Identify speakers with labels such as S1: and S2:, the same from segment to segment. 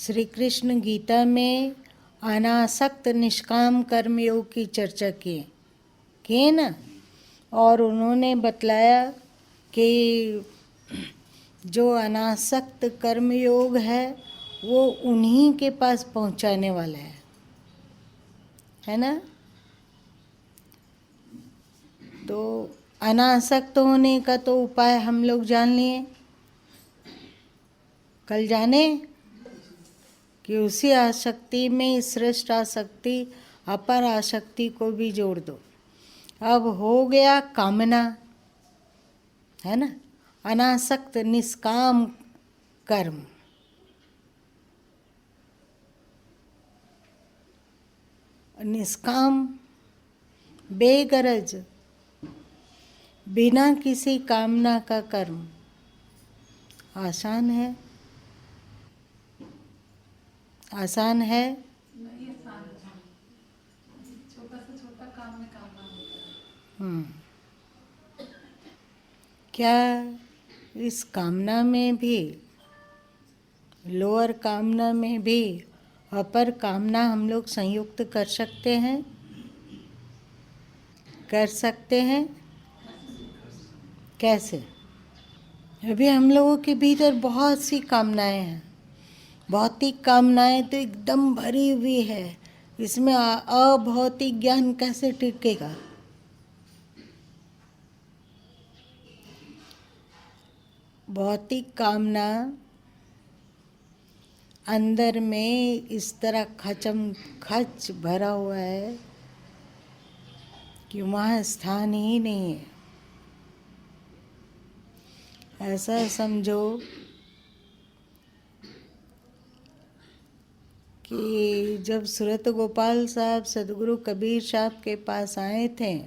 S1: श्री कृष्ण गीता में अनासक्त निष्काम कर्म योग की चर्चा किए ना। और उन्होंने बतलाया कि जो अनासक्त कर्म योग है वो उन्हीं के पास पहुंचाने वाला है ना। तो अनासक्त होने का तो उपाय हम लोग जान लिए, कल जाने कि उसी आसक्ति में श्रेष्ठ आसक्ति अपर आसक्ति को भी जोड़ दो। अब हो गया कामना, है ना, अनासक्त निष्काम कर्म। निष्काम बेगरज बिना किसी कामना का कर्म आसान है? आसान है?
S2: नहीं आसान है। छोटा से छोटा काम में कामना होता है।
S1: क्या इस कामना में भी, लोअर कामना में भी अपर कामना हम लोग संयुक्त कर सकते हैं? कर सकते हैं? कैसे? अभी हम लोगों के भीतर बहुत सी कामनाएं हैं। भौतिक कामनाएं तो एकदम भरी हुई है, इसमें अभौतिक ज्ञान कैसे टिकेगा? भौतिक कामना अंदर में इस तरह खचम खच भरा हुआ है कि वहाँ स्थान ही नहीं है। ऐसा समझो कि जब सूरत गोपाल साहब सदगुरु कबीर साहब के पास आए थे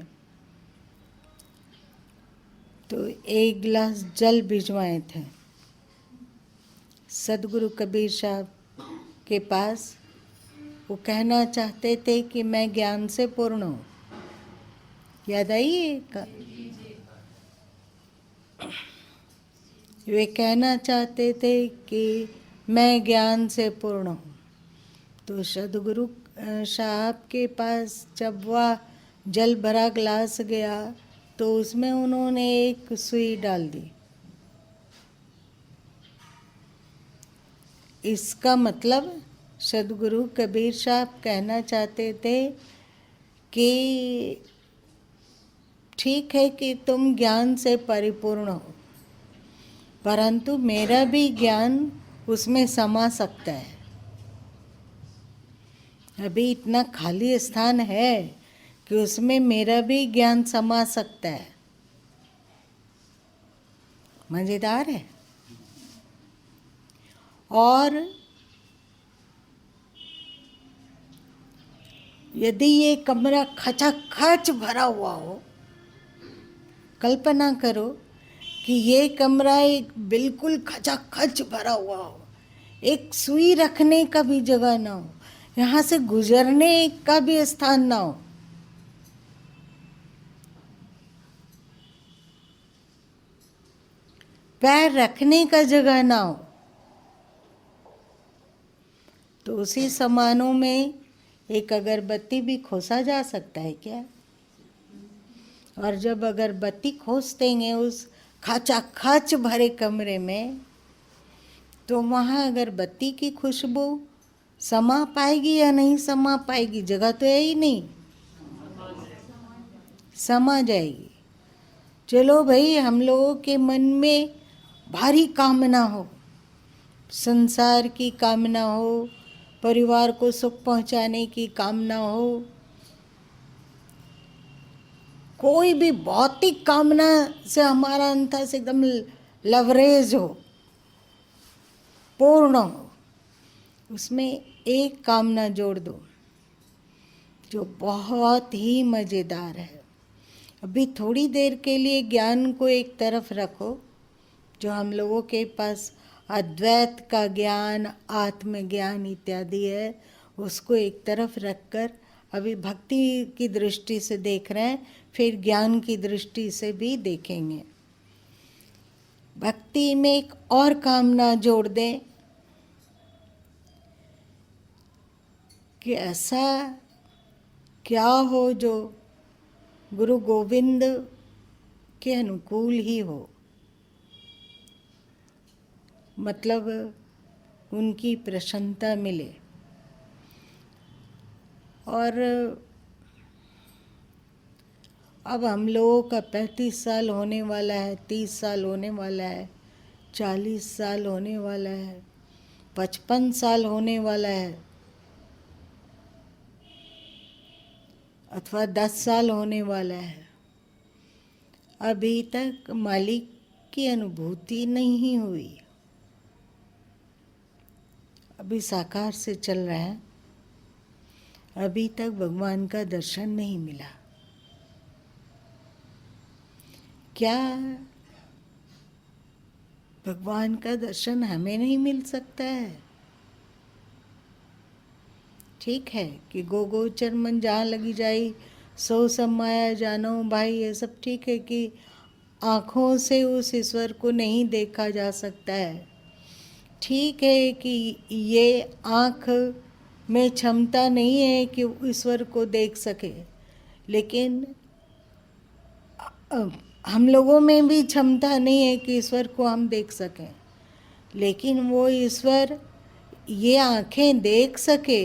S1: तो एक गिलास जल भिजवाए थे सदगुरु कबीर साहब के पास। वो कहना चाहते थे कि मैं ज्ञान से पूर्ण हूँ। याद आई का? वे कहना चाहते थे कि मैं ज्ञान से पूर्ण हूँ। तो सदगुरु साहब के पास जब वह जल भरा गिलास गया तो उसमें उन्होंने एक सुई डाल दी। इसका मतलब सदगुरु कबीर साहब कहना चाहते थे कि ठीक है कि तुम ज्ञान से परिपूर्ण हो, परंतु मेरा भी ज्ञान उसमें समा सकता है। अभी इतना खाली स्थान है कि उसमें मेरा भी ज्ञान समा सकता है। मजेदार है। और यदि ये कमरा खचाखच भरा हुआ हो, कल्पना करो कि ये कमरा एक बिल्कुल खचाखच भरा हुआ हो, एक सुई रखने का भी जगह ना हो, यहाँ से गुजरने का भी स्थान ना हो, पैर रखने का जगह ना हो, तो उसी समानों में एक अगरबत्ती भी खोसा जा सकता है क्या? और जब अगरबत्ती खोस देंगे उस खचाखच भरे कमरे में तो वहाँ अगरबत्ती की खुशबू समा पाएगी या नहीं समा पाएगी? जगह तो है ही नहीं, समा जाएगी। चलो भाई, हम लोगों के मन में भारी कामना हो, संसार की कामना हो, परिवार को सुख पहुंचाने की कामना हो, कोई भी भौतिक कामना से हमारा अंतर से एकदम लवरेज हो, पूर्ण हो, उसमें एक कामना जोड़ दो जो बहुत ही मज़ेदार है। अभी थोड़ी देर के लिए ज्ञान को एक तरफ रखो, जो हम लोगों के पास अद्वैत का ज्ञान, आत्मज्ञान इत्यादि है, उसको एक तरफ रखकर अभी भक्ति की दृष्टि से देख रहे हैं, फिर ज्ञान की दृष्टि से भी देखेंगे। भक्ति में एक और कामना जोड़ दें कि ऐसा क्या हो जो गुरु गोविंद के अनुकूल ही हो, मतलब उनकी प्रसन्नता मिले। और अब हम लोगों का 35 साल होने वाला है, 30 साल होने वाला है, 40 साल होने वाला है, 55 साल होने वाला है, अथवा 10 साल होने वाला है। अभी तक मालिक की अनुभूति नहीं हुई, अभी साकार से चल रहा है, अभी तक भगवान का दर्शन नहीं मिला। क्या भगवान का दर्शन हमें नहीं मिल सकता है? ठीक है कि गो गोचर मन जहाँ लगी जाई सो समाया जानो भाई, ये सब ठीक है कि आँखों से उस ईश्वर को नहीं देखा जा सकता है। ठीक है कि ये आँख में क्षमता नहीं है कि ईश्वर को देख सके, लेकिन हम लोगों में भी क्षमता नहीं है कि ईश्वर को हम देख सकें। लेकिन वो ईश्वर ये आँखें देख सके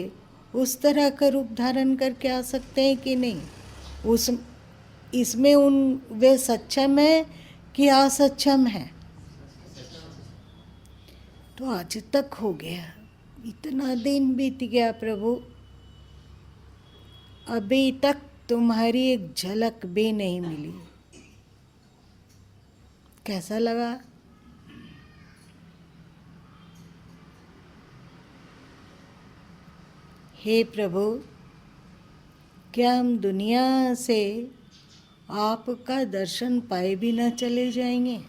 S1: उस तरह का रूप धारण करके आ सकते हैं कि नहीं? उस इसमें वे सक्षम है कि असक्षम है? तो आज तक हो गया, इतना दिन बीत गया प्रभु, अभी तक तुम्हारी एक झलक भी नहीं मिली। कैसा लगा? हे प्रभु, क्या हम दुनिया से आपका दर्शन पाए भी न चले जाएंगे?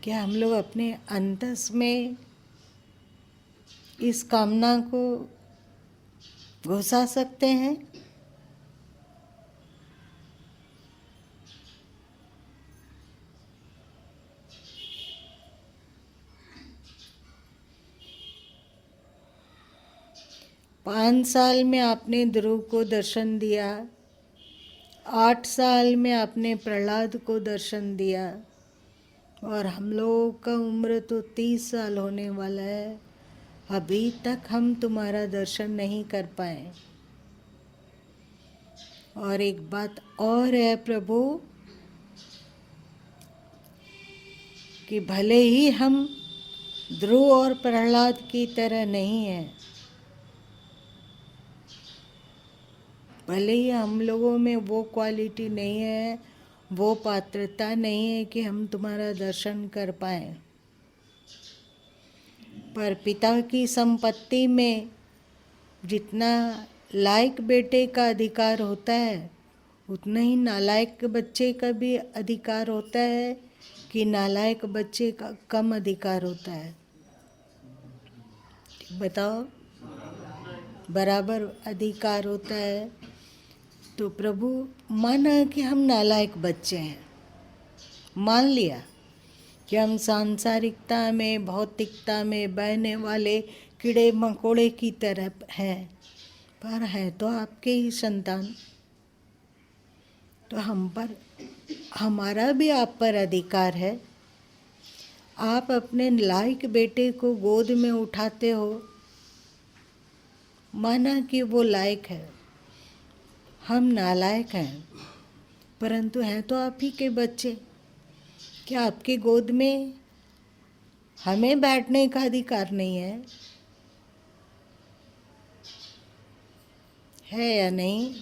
S1: क्या हम लोग अपने अंतस में इस कामना को घुसा सकते हैं? पाँच साल में आपने ध्रुव को दर्शन दिया, 8 साल में आपने प्रहलाद को दर्शन दिया, और हम लोगों का उम्र तो 30 साल होने वाला है, अभी तक हम तुम्हारा दर्शन नहीं कर पाए। और एक बात और है प्रभु, कि भले ही हम ध्रुव और प्रहलाद की तरह नहीं हैं, भले ही हम लोगों में वो क्वालिटी नहीं है, वो पात्रता नहीं है कि हम तुम्हारा दर्शन कर पाएं, पर पिता की संपत्ति में जितना लायक बेटे का अधिकार होता है, उतना ही नालायक बच्चे का भी अधिकार होता है कि नालायक बच्चे का कम अधिकार होता है? बताओ, बराबर अधिकार होता है। तो प्रभु, माना कि हम नालायक बच्चे हैं, मान लिया कि हम सांसारिकता में, भौतिकता में बहने वाले कीड़े मकोड़े की तरह हैं, पर है तो आपके ही संतान, तो हम पर, हमारा भी आप पर अधिकार है। आप अपने लायक बेटे को गोद में उठाते हो, माना कि वो लायक है, हम नालायक हैं, परंतु हैं तो आप ही के बच्चे। क्या आपकी गोद में हमें बैठने का अधिकार नहीं है? है या नहीं?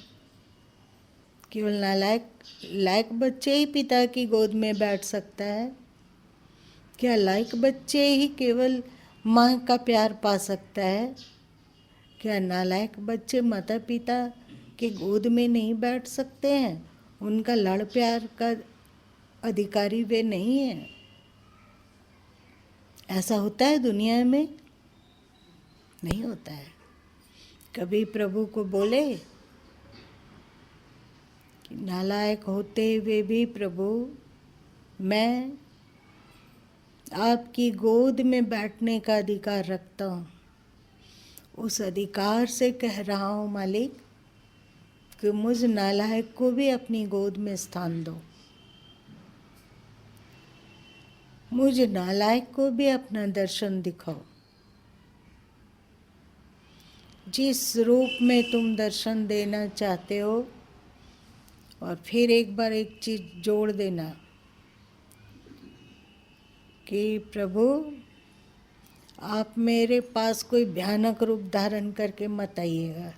S1: केवल नालायक लायक बच्चे ही पिता की गोद में बैठ सकता है? क्या लायक बच्चे ही केवल माँ का प्यार पा सकता है? क्या नालायक बच्चे माता पिता के गोद में नहीं बैठ सकते हैं? उनका लाड़ प्यार का अधिकारी वे नहीं है? ऐसा होता है दुनिया में? नहीं होता है। कभी प्रभु को बोले कि नालायक होते हुए भी प्रभु, मैं आपकी गोद में बैठने का अधिकार रखता हूँ। उस अधिकार से कह रहा हूँ मालिक कि मुझ नालायक को भी अपनी गोद में स्थान दो। मुझ नालायक को भी अपना दर्शन दिखाओ। जिस रूप में तुम दर्शन देना चाहते हो। और फिर एक बार एक चीज जोड़ देना कि प्रभु आप मेरे पास कोई भयानक रूप धारण करके मत आइएगा,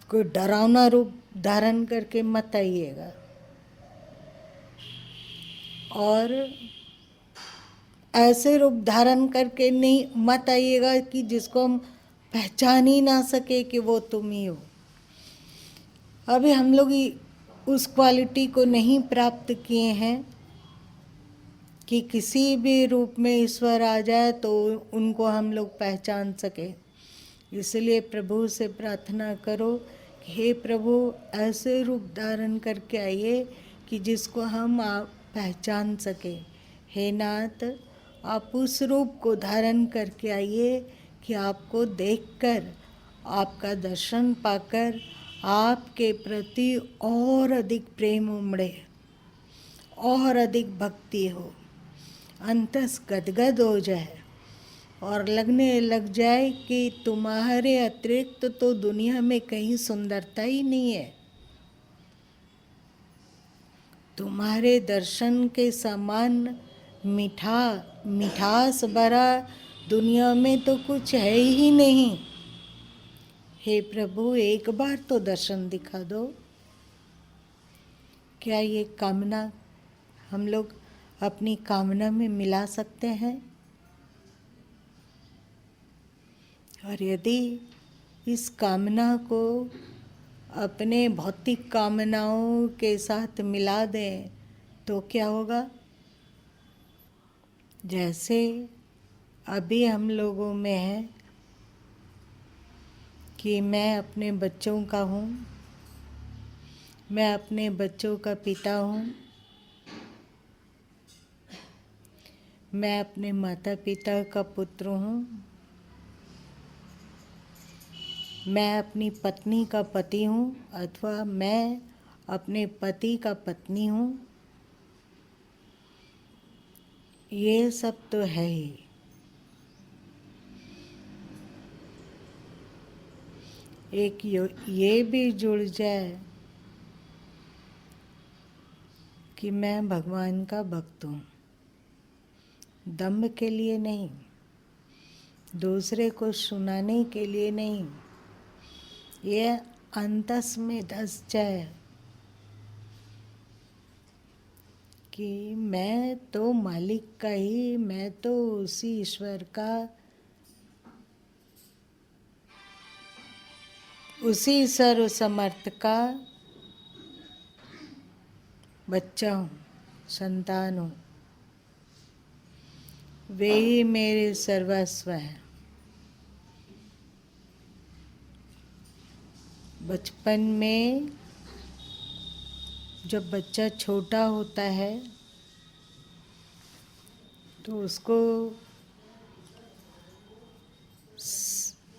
S1: कोई डरावना रूप धारण करके मत आइएगा, और ऐसे रूप धारण करके नहीं मत आइएगा कि जिसको हम पहचान ही ना सके कि वो तुम ही हो। अभी हम लोग उस क्वालिटी को नहीं प्राप्त किए हैं कि किसी भी रूप में ईश्वर आ जाए तो उनको हम लोग पहचान सके। इसलिए प्रभु से प्रार्थना करो कि हे प्रभु ऐसे रूप धारण करके आइए कि जिसको हम आप पहचान सके। हे नाथ आप उस रूप को धारण करके आइए कि आपको देखकर, आपका दर्शन पाकर आपके प्रति और अधिक प्रेम उमड़े, और अधिक भक्ति हो, अंतस गदगद हो जाए और लगने लग जाए कि तुम्हारे अतिरिक्त तो दुनिया में कहीं सुंदरता ही नहीं है। तुम्हारे दर्शन के समान मिठास भरा दुनिया में तो कुछ है ही नहीं। हे प्रभु एक बार तो दर्शन दिखा दो। क्या ये कामना हम लोग अपनी कामना में मिला सकते हैं? और यदि इस कामना को अपने भौतिक कामनाओं के साथ मिला दें तो क्या होगा? जैसे अभी हम लोगों में है कि मैं अपने बच्चों का हूँ, मैं अपने बच्चों का पिता हूँ, मैं अपने माता पिता का पुत्र हूँ, मैं अपनी पत्नी का पति हूँ, अथवा मैं अपने पति का पत्नी हूँ। ये सब तो है ही। एक ये भी जुड़ जाए कि मैं भगवान का भक्त हूँ, दम्भ के लिए नहीं, दूसरे को सुनाने के लिए नहीं, ये अंतस में धस जाए कि मैं तो मालिक का ही, मैं तो उसी ईश्वर का, उसी सर्व समर्थ का बच्चा हूँ, संतान हूँ। वे ही मेरे सर्वस्व हैं। बचपन में जब बच्चा छोटा होता है तो उसको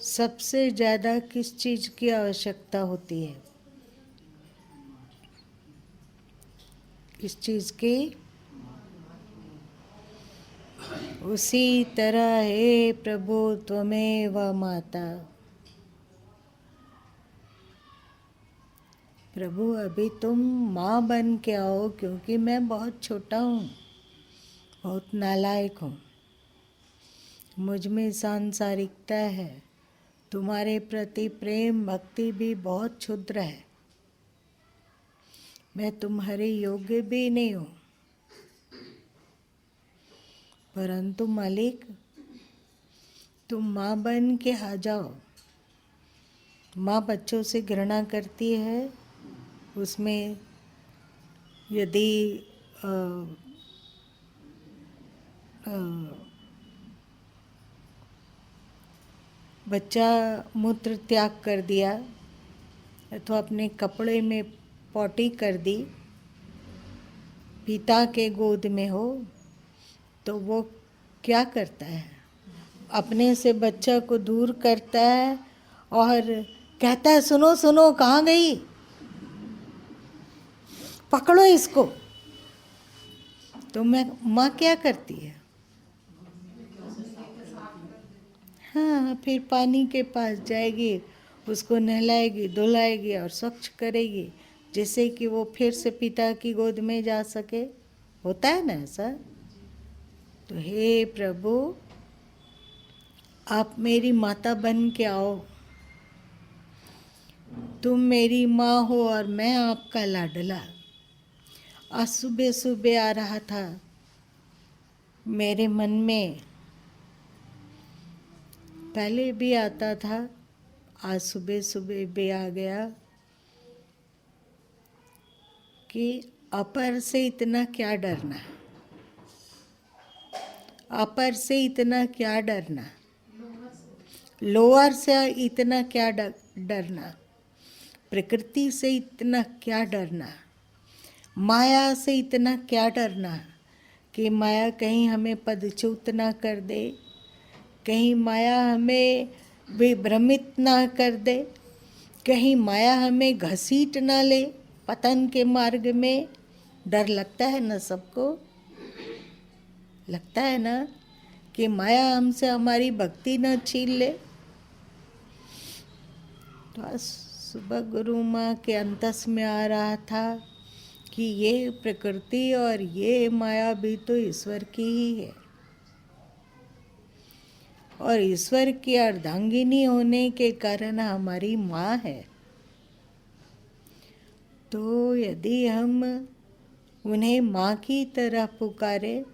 S1: सबसे ज़्यादा किस चीज़ की आवश्यकता होती है? किस चीज़ की? उसी तरह हे प्रभु त्वमेव माता। प्रभु अभी तुम माँ बन के आओ, क्योंकि मैं बहुत छोटा हूँ, बहुत नालायक हूँ, मुझ में सांसारिकता है, तुम्हारे प्रति प्रेम भक्ति भी बहुत क्षुद्र है, मैं तुम्हारे योग्य भी नहीं हूँ। परंतु मालिक तुम माँ बन के आ जाओ। माँ बच्चों से घृणा करती है, उसमें यदि बच्चा मूत्र त्याग कर दिया अथवा अपने कपड़े में पॉटी कर दी पिता के गोद में हो तो वो क्या करता है? अपने से बच्चा को दूर करता है और कहता है सुनो सुनो कहाँ गई, पकड़ो इसको। तो माँ क्या करती है? हाँ, फिर पानी के पास जाएगी, उसको नहलाएगी धुलाएगी और स्वच्छ करेगी, जिससे कि वो फिर से पिता की गोद में जा सके। होता है ना ऐसा? तो हे प्रभु, आप मेरी माता बन के आओ। तुम मेरी माँ हो और मैं आपका लाडला। आज सुबह सुबह आ रहा था मेरे मन में, पहले भी आता था, आज सुबह सुबह भी आ गया कि अपर से इतना क्या डरना, अपर से इतना क्या डरना, लोअर से इतना क्या डरना, प्रकृति से इतना क्या डरना, माया से इतना क्या डरना कि माया कहीं हमें पदच्युत ना कर दे, कहीं माया हमें विभ्रमित ना कर दे, कहीं माया हमें घसीट ना ले पतन के मार्ग में। डर लगता है ना सबको? लगता है ना कि माया हमसे हमारी भक्ति न छीन ले। तो आज सुबह गुरु माँ के अंतस में आ रहा था कि ये प्रकृति और ये माया भी तो ईश्वर की ही है, और ईश्वर की अर्धांगिनी होने के कारण हमारी माँ है। तो यदि हम उन्हें माँ की तरह पुकारे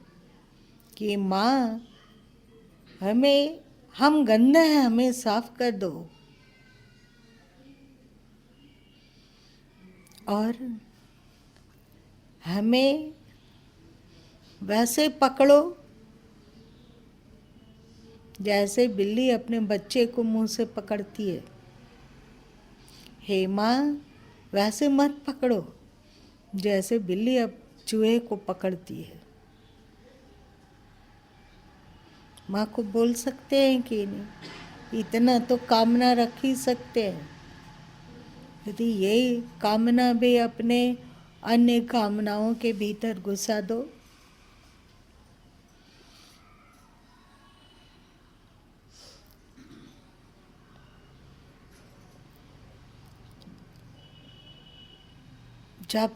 S1: कि माँ हम गंदे हैं, हमें साफ कर दो, और हमें वैसे पकड़ो जैसे बिल्ली अपने बच्चे को मुंह से पकड़ती है। हे माँ, वैसे मत पकड़ो जैसे बिल्ली अब चूहे को पकड़ती है। माँ को बोल सकते हैं कि नहीं? इतना तो कामना रख ही सकते हैं। यदि यही कामना भी अपने अन्य कामनाओं के भीतर घुसा दो, जब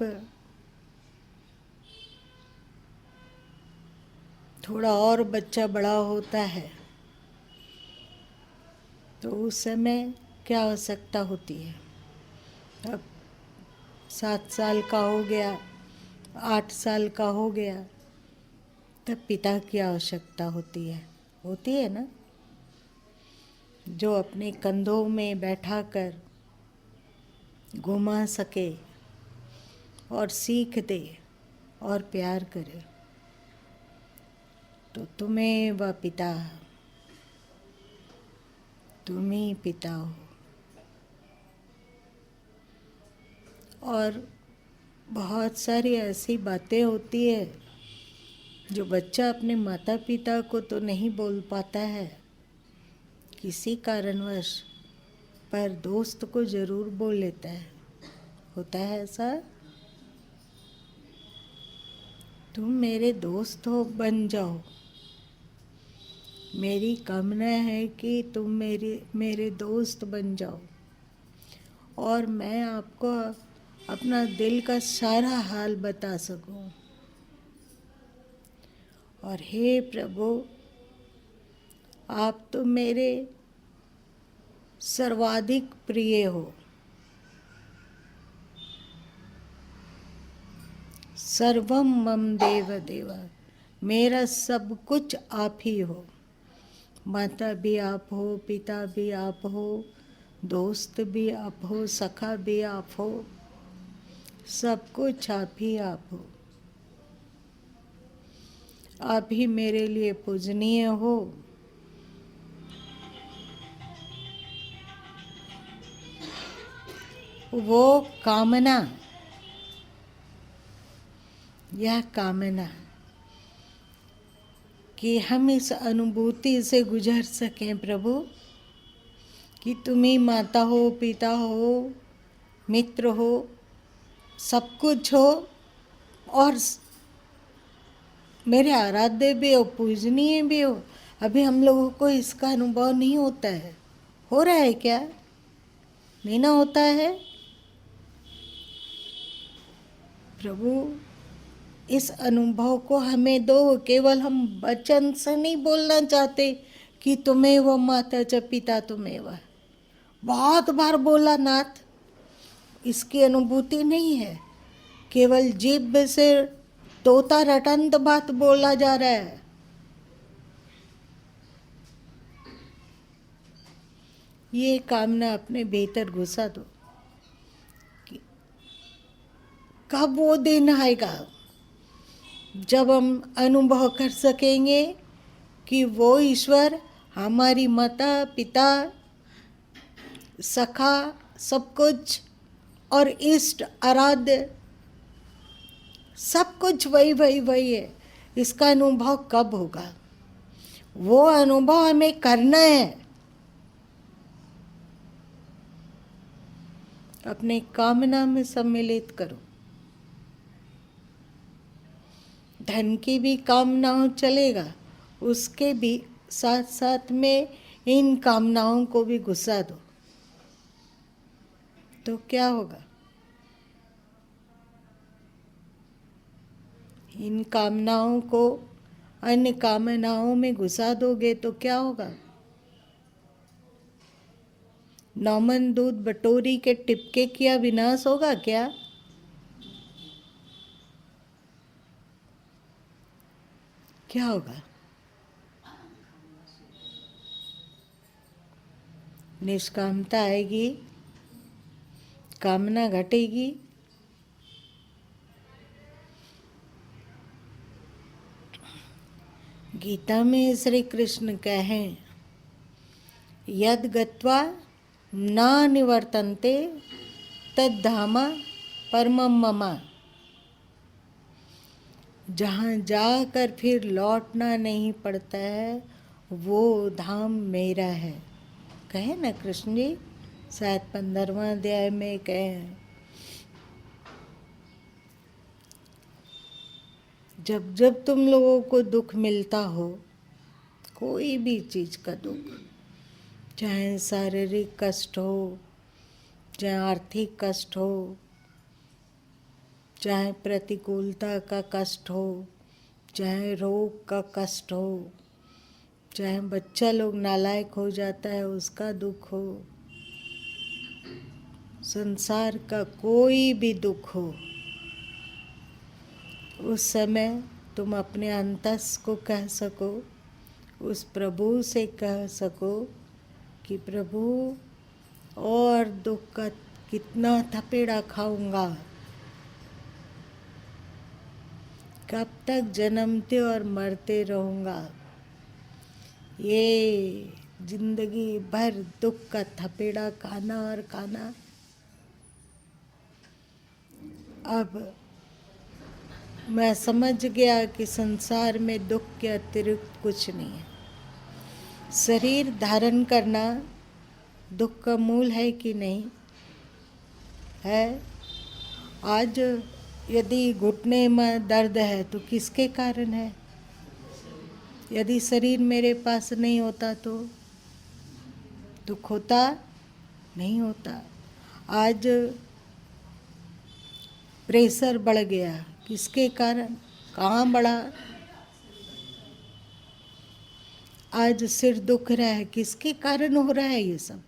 S1: थोड़ा और बच्चा बड़ा होता है तो उस समय क्या आवश्यकता होती है? अब 7 साल का हो गया, 8 साल का हो गया, तब पिता की आवश्यकता होती है ना, जो अपने कंधों में बैठाकर घुमा सके और सीख दे और प्यार करे। तो तुम्हें वह पिता, तुम ही पिता हो। और बहुत सारी ऐसी बातें होती है जो बच्चा अपने माता पिता को तो नहीं बोल पाता है किसी कारणवश, पर दोस्त को ज़रूर बोल लेता है। होता है ऐसा? तुम मेरे दोस्त हो, बन जाओ। मेरी कामना है कि तुम मेरे दोस्त बन जाओ और मैं आपको अपना दिल का सारा हाल बता सकूं। और हे प्रभु, आप तो मेरे सर्वाधिक प्रिय हो। सर्वम मम देव देव, मेरा सब कुछ आप ही हो। माता भी आप हो, पिता भी आप हो, दोस्त भी आप हो, सखा भी आप हो, सब कुछ आप हो। आप ही मेरे लिए पूजनीय हो। वो कामना यह कामना कि हम इस अनुभूति से गुजर सकें प्रभु, कि तुम ही माता हो, पिता हो, मित्र हो, सब कुछ हो, और मेरे आराध्य भी हो, पूजनीय भी हो। अभी हम लोगों को इसका अनुभव नहीं होता है। हो रहा है क्या? नहीं ना होता है। प्रभु इस अनुभव को हमें दो। केवल हम वचन से नहीं बोलना चाहते कि तुम्हें माता च पिता तुम्हें। बहुत बार बोला नाथ, इसकी अनुभूति नहीं है। केवल जीभ से तोता रटंत बात बोला जा रहा है। ये कामना अपने भीतर घुसा दो कि कब वो दिन आएगा जब हम अनुभव कर सकेंगे कि वो ईश्वर हमारी माता पिता सखा सब कुछ और इष्ट आराध्य सब कुछ वही है। इसका अनुभव कब होगा? वो अनुभव हमें करना है। अपने कामना में सम्मिलित करो। धन की भी कामना हो चलेगा, उसके भी साथ साथ में इन कामनाओं को भी घुसा दो, तो क्या होगा? इन कामनाओं को अन्य कामनाओं में घुसा दोगे तो क्या होगा? नौमन दूध बटोरी के टिपके किया विनाश होगा क्या? क्या होगा? निष्कामता आएगी, कामना घटेगी, गीता में श्री कृष्ण कहें यद गत्वा न निवर्तन्ते तद धाम परमम मम। जहाँ जाकर फिर लौटना नहीं पड़ता है वो धाम मेरा है। कहे ना कृष्ण जी, शायद 15वां अध्याय में कहे हैं। जब जब तुम लोगों को दुख मिलता हो, कोई भी चीज़ का दुख, चाहे शारीरिक कष्ट हो, चाहे आर्थिक कष्ट हो, चाहे प्रतिकूलता का कष्ट हो, चाहे रोग का कष्ट हो, चाहे बच्चा लोग नालायक हो जाता है उसका दुख हो, संसार का कोई भी दुख हो, उस समय तुम अपने अंतस को कह सको, उस प्रभु से कह सको कि प्रभु और दुख का कितना थपेड़ा खाऊंगा, कब तक जन्मते और मरते रहूँगा। ये जिंदगी भर दुख का थपेड़ा खाना और खाना। अब मैं समझ गया कि संसार में दुख के अतिरिक्त कुछ नहीं है। शरीर धारण करना दुख का मूल है कि नहीं है? आज यदि घुटने में दर्द है तो किसके कारण है? यदि शरीर मेरे पास नहीं होता तो दुख होता नहीं होता। आज प्रेशर बढ़ गया, किसके कारण? कहाँ बढ़ा? आज सिर दुख रहा है, किसके कारण हो रहा है ये सब?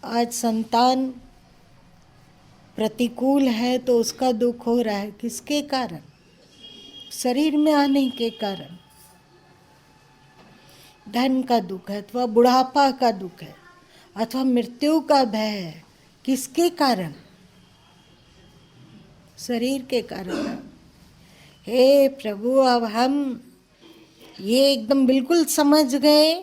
S1: आज संतान प्रतिकूल है तो उसका दुख हो रहा है, किसके कारण? शरीर में आने के कारण। धन का दुख है अथवा बुढ़ापा का दुख है अथवा मृत्यु का भय है, किसके कारण? शरीर के कारण। हे प्रभु, अब हम ये एकदम बिल्कुल समझ गए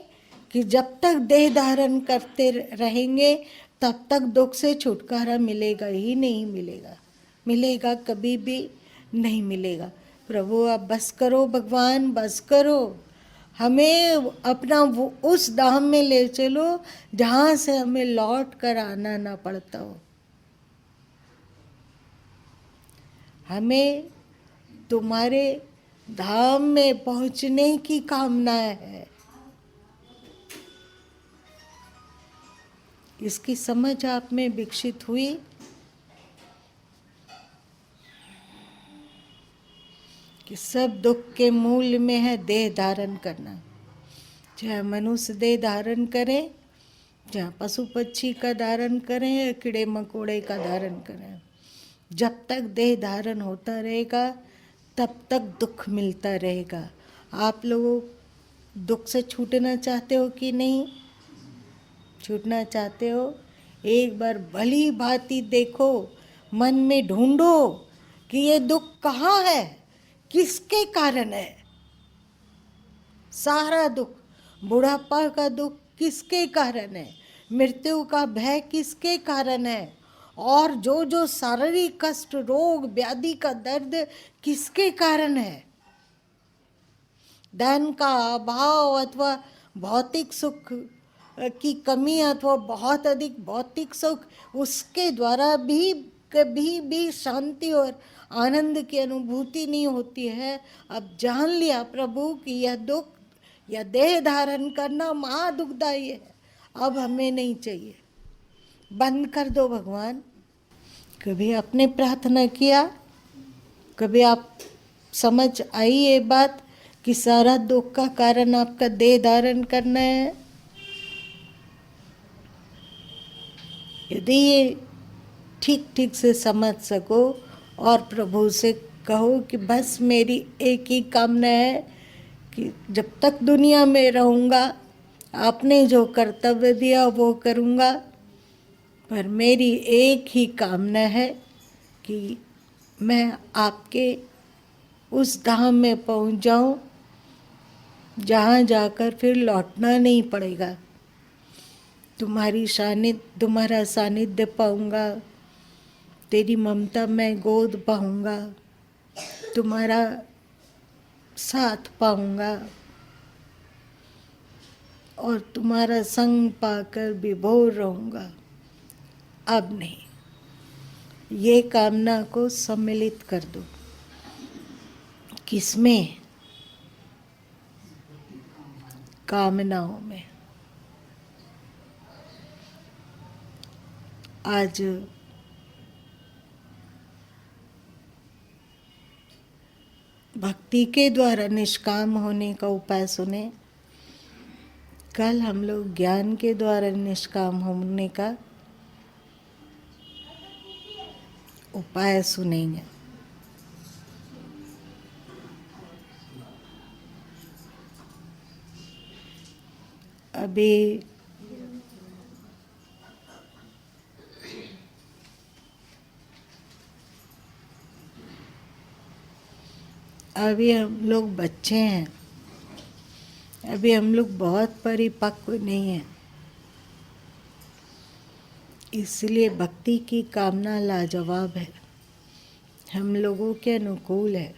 S1: कि जब तक देह धारण करते रहेंगे तब तक दुख से छुटकारा मिलेगा ही नहीं मिलेगा। मिलेगा, कभी भी नहीं मिलेगा। प्रभु आप बस करो, भगवान बस करो, हमें अपना वो उस धाम में ले चलो जहाँ से हमें लौट कर आना ना पड़ता हो। हमें तुम्हारे धाम में पहुँचने की कामना है। इसकी समझ आप में विकसित हुई? कि सब दुख के मूल में है देह धारण करना। चाहे मनुष्य देह धारण करें, चाहे पशु पक्षी का धारण करें या कीड़े मकोड़े का धारण करें, जब तक देह धारण होता रहेगा तब तक दुख मिलता रहेगा। आप लोगों दुख से छूटना चाहते हो कि नहीं? छूटना चाहते हो? एक बार भली भांति देखो, मन में ढूंढो कि ये दुख कहाँ है, किसके कारण है। सारा दुख, बुढ़ापा का दुख किसके कारण है, मृत्यु का भय किसके कारण है, और जो जो शारीरिक कष्ट, रोग व्याधि का दर्द किसके कारण है। धन का अभाव अथवा भौतिक सुख की कमी अथवा बहुत अधिक भौतिक सुख, उसके द्वारा भी कभी भी शांति और आनंद की अनुभूति नहीं होती है। अब जान लिया प्रभु कि यह दुख, यह देह धारण करना महा दुखदायी है, अब हमें नहीं चाहिए, बंद कर दो भगवान। कभी आपने प्रार्थना किया? कभी आप समझ आई ये बात कि सारा दुख का कारण आपका देह धारण करना है? यदि ये ठीक ठीक से समझ सको और प्रभु से कहो कि बस मेरी एक ही कामना है कि जब तक दुनिया में रहूँगा आपने जो कर्तव्य दिया वो करूँगा, पर मेरी एक ही कामना है कि मैं आपके उस धाम में पहुँच जाऊँ जहाँ जाकर फिर लौटना नहीं पड़ेगा। तुम्हारा सानिध्य पाऊँगा, तेरी ममता में गोद पाऊँगा, तुम्हारा साथ पाऊँगा और तुम्हारा संग पाकर विभोर रहूँगा। अब नहीं, ये कामना को सम्मिलित कर दो। किसमें? कामनाओं में। आज भक्ति के द्वारा निष्काम होने का उपाय सुने, कल हम लोग ज्ञान के द्वारा निष्काम होने का उपाय सुनेंगे। अभी हम लोग बच्चे हैं, अभी हम लोग बहुत परिपक्व नहीं हैं, इसलिए भक्ति की कामना लाजवाब है, हम लोगों के अनुकूल है।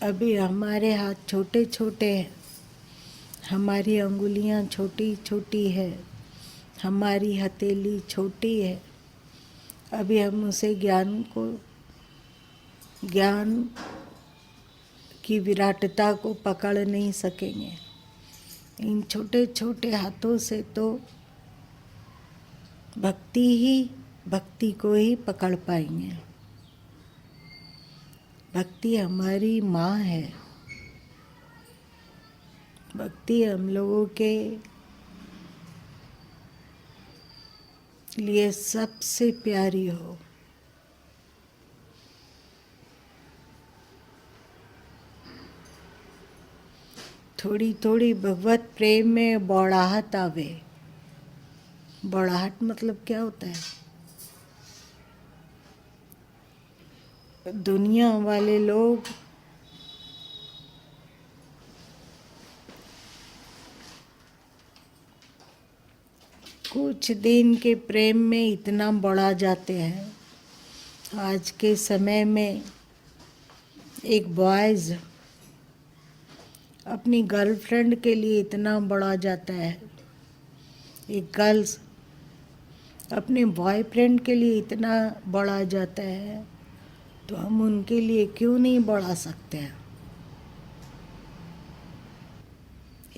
S1: अभी हमारे हाथ छोटे छोटे हैं, हमारी अंगुलियां छोटी छोटी है, हमारी हथेली छोटी है। अभी हम उसे ज्ञान की विराटता को पकड़ नहीं सकेंगे। इन छोटे छोटे हाथों से तो भक्ति को ही पकड़ पाएंगे। भक्ति हमारी माँ है, भक्ति हम लोगों के लिए सबसे प्यारी हो। थोड़ी थोड़ी भगवत प्रेम में बौड़ाहट आवे। बौड़ाहट मतलब क्या होता है? दुनिया वाले लोग कुछ दिन के प्रेम में इतना बढ़ा जाते हैं आज के समय में एक बॉयज़ अपनी गर्लफ्रेंड के लिए इतना बड़ा जाता है, एक गर्ल्स अपने बॉयफ्रेंड के लिए इतना बड़ा जाता है, तो हम उनके लिए क्यों नहीं बढ़ा सकते हैं।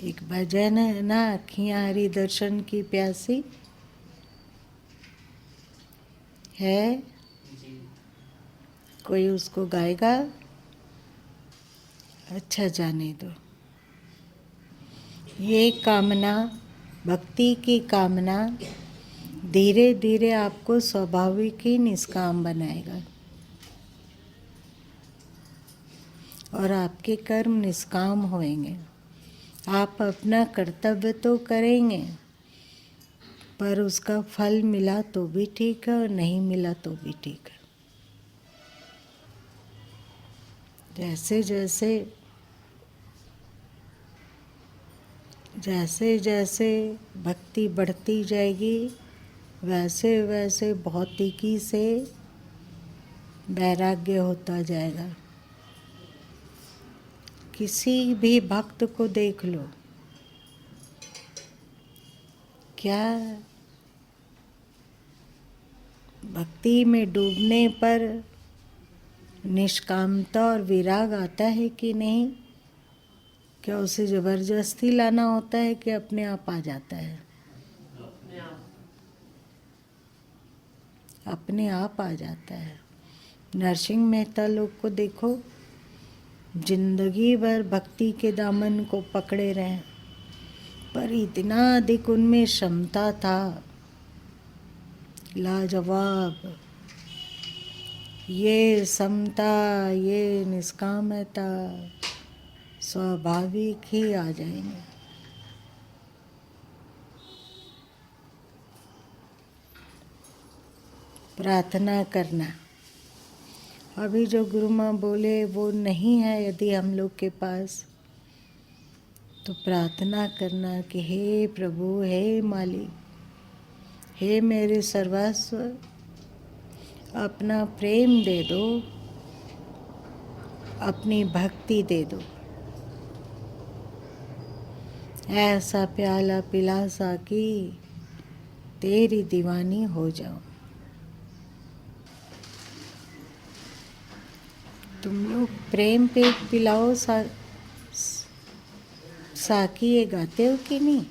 S1: एक भजन है ना, अखियाँ हरि दर्शन की प्यासी है, कोई उसको गाएगा? अच्छा, जाने दो। ये कामना, भक्ति की कामना धीरे धीरे आपको स्वाभाविक ही निष्काम बनाएगा और आपके कर्म निष्काम होएंगे। आप अपना कर्तव्य तो करेंगे, पर उसका फल मिला तो भी ठीक है और नहीं मिला तो भी ठीक है। जैसे जैसे भक्ति बढ़ती जाएगी, वैसे वैसे भौतिकी से वैराग्य होता जाएगा। किसी भी भक्त को देख लो, क्या भक्ति में डूबने पर निष्कामता और विराग आता है कि नहीं? क्या उसे जबरदस्ती लाना होता है कि अपने आप आ जाता है? अपने आप आ जाता है। नरसिंह मेहता लोग को देखो, जिंदगी भर भक्ति के दामन को पकड़े रहे, पर इतना अधिक उनमें क्षमता था, लाजवाब। ये समता, ये निष्कामता स्वाभाविक ही आ जाएंगे। प्रार्थना करना, अभी जो गुरु माँ बोले वो नहीं है यदि हम लोग के पास, तो प्रार्थना करना कि हे प्रभु, हे मालिक, हे मेरे सर्वस्व, अपना प्रेम दे दो, अपनी भक्ति दे दो। ऐसा प्याला पिला सा कि तेरी दीवानी हो जाऊं। तुम लोग प्रेम पे पिलाओ साकी ये गाते हो कि नहीं?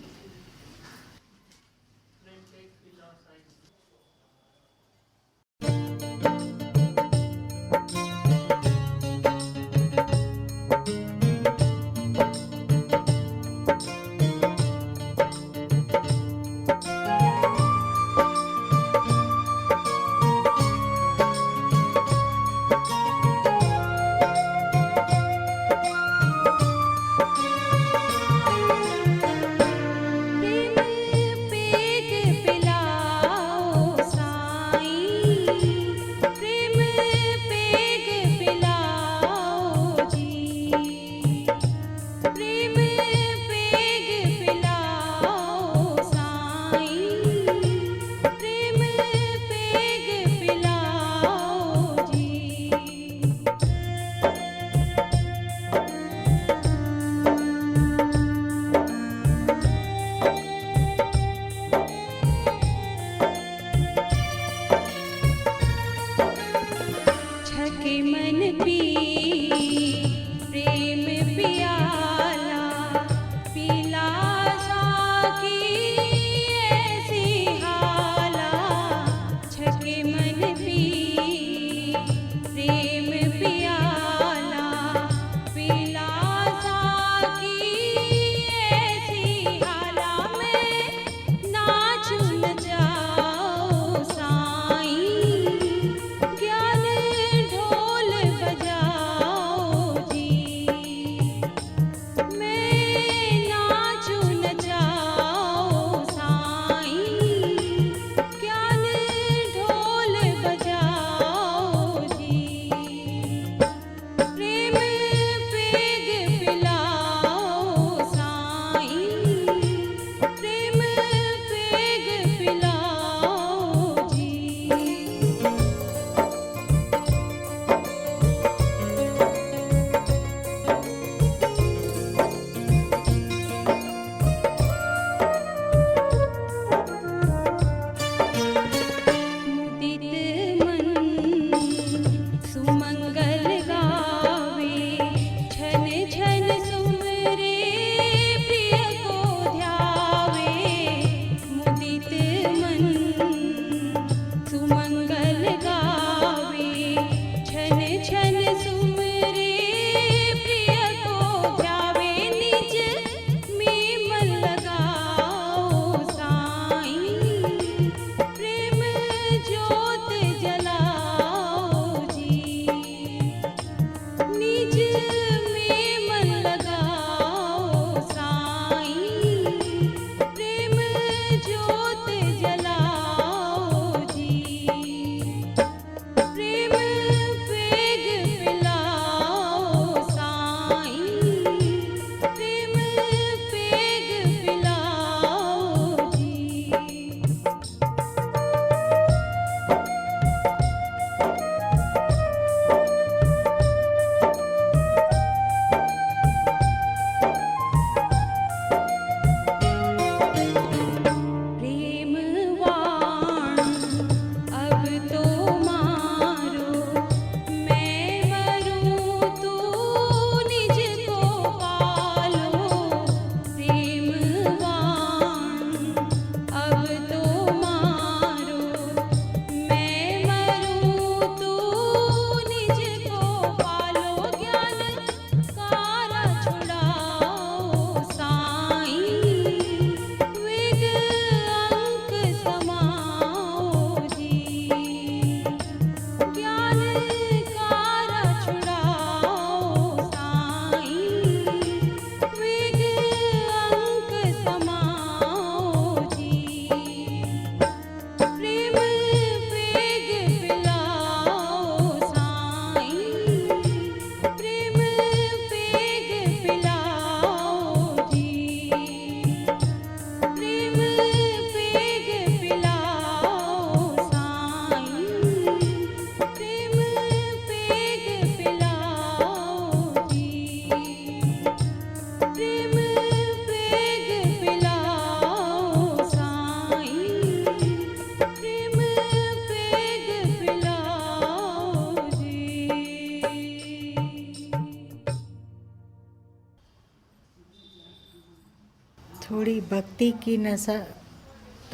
S1: थोड़ी भक्ति की नशा,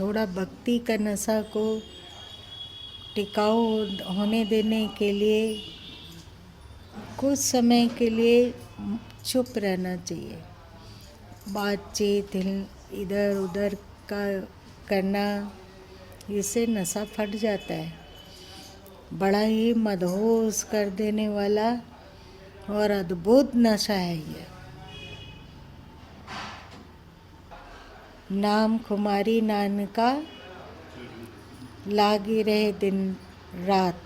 S1: थोड़ा भक्ति का नशा को टिकाऊ होने देने के लिए कुछ समय के लिए चुप रहना चाहिए। बातचीत इधर उधर का करना, इससे नशा फट जाता है। बड़ा ही मदहोश कर देने वाला और अद्भुत नशा है ये। नाम कुमारी नानका लागी रहे दिन रात।